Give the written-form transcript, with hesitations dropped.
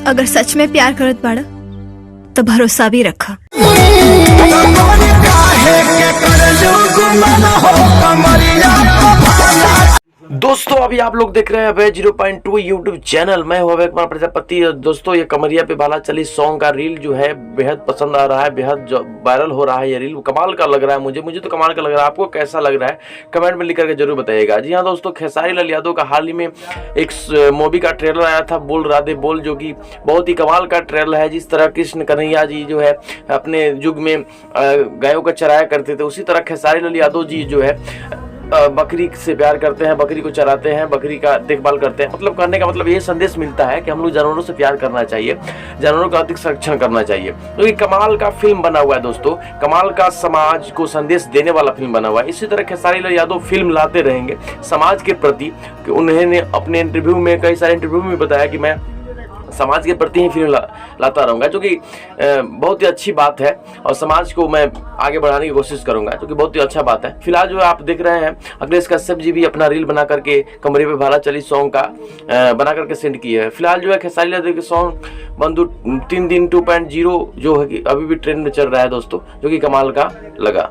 अगर सच में प्यार करत बाड़ा तो भरोसा भी रखा। दोस्तों अभी आप लोग देख रहे हैं अभय 0.2 यूट्यूब चैनल। मैं हूं अभय कुमार प्रजापति। दोस्तों ये कमरिया पे भाला चली सॉन्ग का रील जो है बेहद पसंद आ रहा है, बेहद वायरल हो रहा है। ये रील कमाल का लग रहा है, मुझे तो कमाल का लग रहा है। आपको कैसा लग रहा है कमेंट में लिख करके जरूर बताइएगा। जी हाँ दोस्तों, खेसारी लाल यादव का हाल ही में एक मूवी का ट्रेलर आया था, बोल राधे बोल, जो कि बहुत ही कमाल का ट्रेलर है। जिस तरह कृष्ण कन्हैया जी जो है अपने युग में गायों का चराया करते थे, उसी तरह खेसारी लाल यादव जी जो है बकरी से प्यार करते हैं, बकरी को चराते हैं, बकरी का देखभाल करते हैं। मतलब करने का मतलब ये संदेश मिलता है कि हम लोग जानवरों से प्यार करना चाहिए, जानवरों का अधिक संरक्षण करना चाहिए। तो ये कमाल का फिल्म बना हुआ है दोस्तों, कमाल का समाज को संदेश देने वाला फिल्म बना हुआ है। इसी तरह खेसारी लाल यादव फिल्म लाते रहेंगे समाज के प्रति। कि उन्होंने अपने इंटरव्यू में, कई सारे इंटरव्यू में बताया कि मैं समाज के प्रति ही फिल्म लाता रहूँगा, जो कि बहुत ही अच्छी बात है। और समाज को मैं आगे बढ़ाने की कोशिश करूँगा, जो कि बहुत ही अच्छा बात है। फिलहाल जो आप देख रहे हैं अखिलेश कश्यप जी भी अपना रील बना करके कमरे पे भाला चली सॉन्ग का बना करके सेंड किए है। फिलहाल जो है खेसारी लाल के सॉन्ग बंधु 3 दिन 2.0 जो है कि अभी भी ट्रेंड में चल रहा है दोस्तों, जो कि कमाल का लगा।